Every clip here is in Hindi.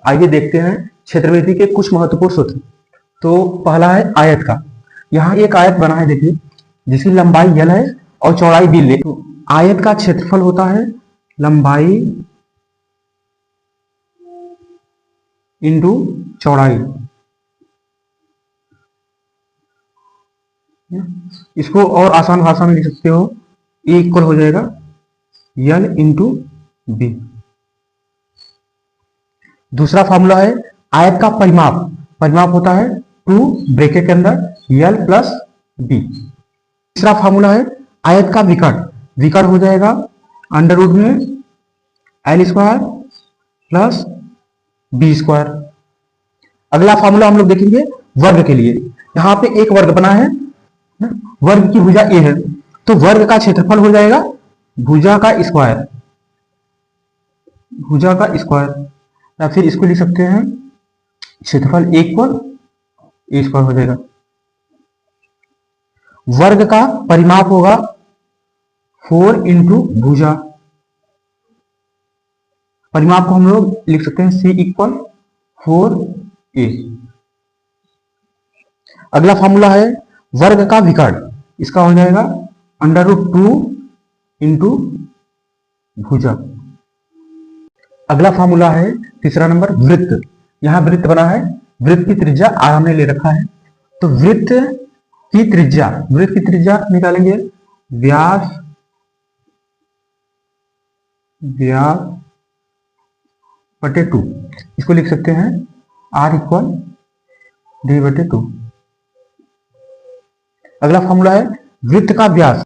आइए देखते हैं क्षेत्रविधि के कुछ महत्वपूर्ण सूत्र। तो पहला है आयत का। यहाँ एक आयत बना है, देखिए, जिसकी लंबाई l है और चौड़ाई b ले। तो आयत का क्षेत्रफल होता है लंबाई इंटू चौड़ाई। इसको और आसान भाषा में लिख सकते हो, E इक्वल हो जाएगा l इंटू बी। दूसरा फॉर्मूला है आयत का परिमाप। परिमाप होता है 2 ब्रैकेट के अंदर l प्लस बी। तीसरा फॉर्मूला है आयत का विकर्ण। विकर्ण हो जाएगा अंडर रूट में l square plus b square. अगला फॉर्मूला हम लोग देखेंगे वर्ग के लिए। यहाँ पे एक वर्ग बना है, वर्ग की भुजा a है, तो वर्ग का क्षेत्रफल हो जाएगा भुजा का स्क्वायर। भुजा का स्क्वायर, या फिर इसको लिख सकते हैं क्षेत्रफल a इक्वल a स्क्वायर हो जाएगा। वर्ग का परिमाप होगा 4 इंटू भुजा। परिमाप को हम लोग लिख सकते हैं c इक्वल 4a। अगला फॉर्मूला है वर्ग का विकर्ण। इसका हो जाएगा अंडर रूट 2 इंटू भुजा। अगला फॉर्मूला है तीसरा नंबर वृत्त। यहां वृत्त बना है, वृत्त की त्रिज्या r हमने ले रखा है, तो वृत्त की त्रिज्या निकालेंगे व्यास बटे 2। इसको लिख सकते हैं r इक्वल d बटे 2। अगला फॉर्मूला है वृत्त का व्यास,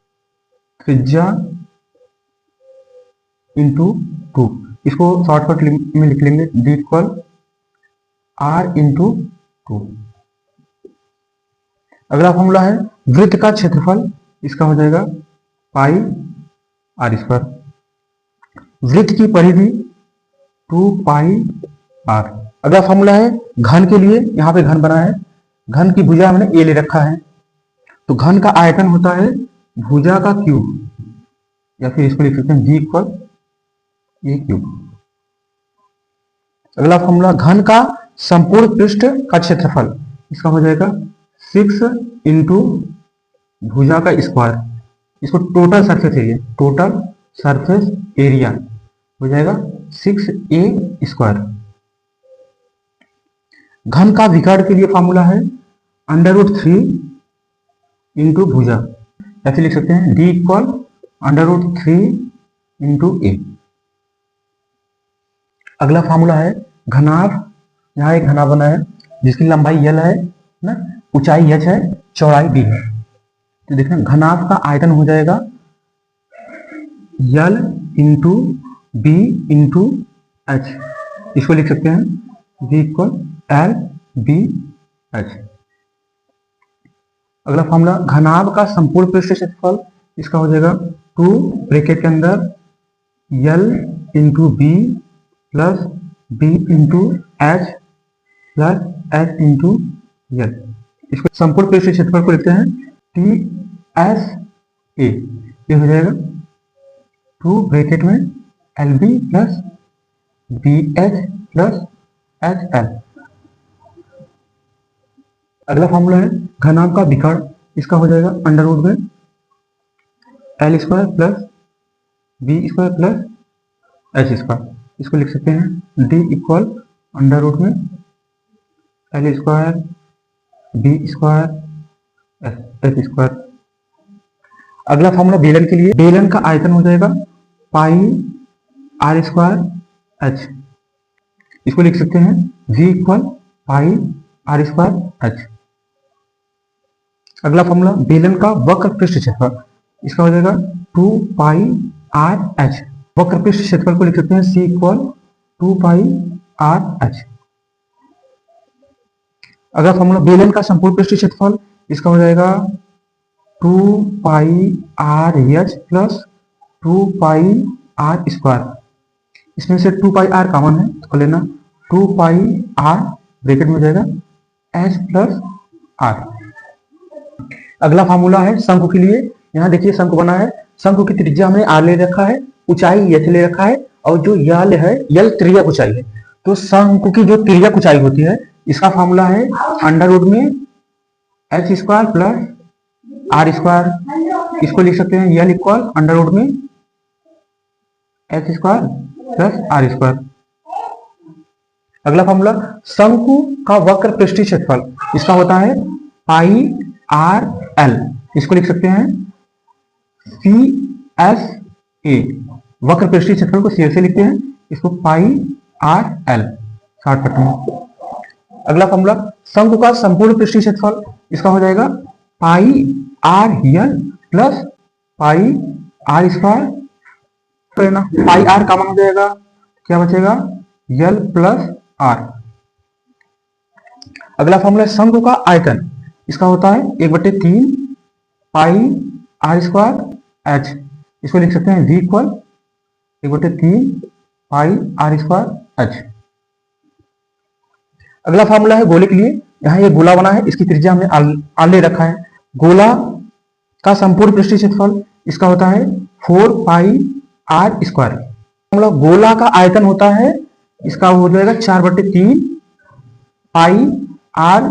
त्रिज्या इंटू 2। इसको शॉर्टकट में लिख लेंगे d इक्वल r इंटू 2। अगला फॉर्मूला है वृत्त का क्षेत्रफल। इसका हो जाएगा पाई r स्क्वायर। वृत्त की परिधि 2 पाई r। अगला फॉर्मूला है घन के लिए। यहाँ पे घन बना है, घन की भुजा हमने a ले रखा है, तो घन का आयतन होता है भुजा का क्यूब, या फिर इसको लिख सकते हैं v इक्वल a क्यूब। अगला फॉर्मूला घन का संपूर्ण पृष्ठ का क्षेत्रफल। इसका हो जाएगा 6 इंटू भुजा का स्क्वायर। इसको टोटल सरफेस एरिया हो जाएगा 6a स्क्वायर। घन का विकर्ण के लिए फॉर्मूला है अंडर रूट 3 इंटू भुजा, या फिर लिख सकते हैं d equal under root 3 into a। अगला फॉर्मूला है घनाभ। यहाँ एक घनाभ बना है जिसकी लंबाई l है ना, ऊंचाई h है, चौड़ाई b है। तो देखना घनाभ का आयतन हो जाएगा l into b into h. इसको लिख सकते हैं v equal l b h। अगला फॉर्मूला घनाभ का संपूर्ण पृष्ठ क्षेत्रफल। इसका हो जाएगा 2 ब्रैकेट के अंदर l into b plus b into h plus h into l। इसको संपूर्ण पृष्ठ क्षेत्रफल को लिखते हैं टी एस ए। ये हो जाएगा 2 ब्रैकेट में l b plus b h plus h l. अगला फॉर्मूला है घनाभ का विकर्ण। इसका हो जाएगा अंडर रूट में l square plus b square plus h square. इसको लिख सकते हैं d इक्वल अंडर रूट में l square b square h square. अगला फॉर्मूला बेलन के लिए। बेलन का आयतन हो जाएगा पाई आर स्क्वायर एच। इसको लिख सकते हैं v equal pi are square h. अगला फॉर्मूला बेलन का वक्र पृष्ठ क्षेत्रफल। इसका हो जाएगा 2 पाई आर एच। वक्र पृष्ठ क्षेत्रफल को लिख सकते हैं c equal 2 pi R H. अगला फॉर्मूला बेलन का संपूर्ण पृष्ठ क्षेत्रफल। इसका हो जाएगा 2 pi R H plus 2 pi are square. इसमें से 2 पाई आर कॉमन है तो लेना 2 पाई आर ब्रैकेट में हो जाएगा एच प्लस आर। अगला फॉर्मूला है शंकु के लिए। यहाँ देखिए शंकु बना है, शंकु की त्रिज्या हमने आर ले रखा है, ऊंचाई एच ले रखा है, और जो यल है यल त्रिज्या ऊंचाई है, तो शंकु की जो तिर्यक ऊंचाई होती है इसका फॉर्मूला है अंडर रूट में h square plus r square. इसको लिख सकते हैं यल इक्वल अंडर रूट में h square plus r square. अगला फॉर्मूला शंकु का वक्र पृष्ठीय क्षेत्रफल इसका होता है पाई आर एल। इसको लिख सकते हैं सी एस ए। वक्र पृष्ठीय क्षेत्रफल को सी से लिखते हैं, इसको पाई आर एल शॉर्टकट में। अगला फॉर्मूला शंकु का संपूर्ण पृष्ठीय क्षेत्रफल इसका हो जाएगा pi R L plus pi are square. Pi R common हो जाएगा, क्या बचेगा यल प्लस आर। अगला फॉर्मूला शंकु का आयतन इसका होता है 1/3 पाई आर स्क्वायर एच। इसको लिख सकते हैं v equal 1/3 pi are square h. अगला फॉर्मूला है गोले के लिए। यहाँ ये गोला बना है, इसकी त्रिज्या हमने आर ले रखा है। गोला का संपूर्ण पृष्ठीय क्षेत्रफल इसका होता है 4 पाई आर स्क्वायर। फॉर्मूला गोला का आयतन होता है इसका हो जाएगा 4/3 पाई आर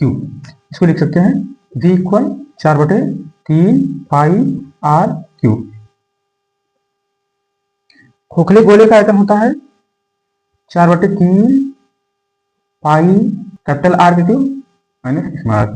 क्यूब। इसको लिख सकते हैं v equal 4/3 pi r cube. खोखले गोले का आयतन होता है 4/3 pi capital r cube minus small are.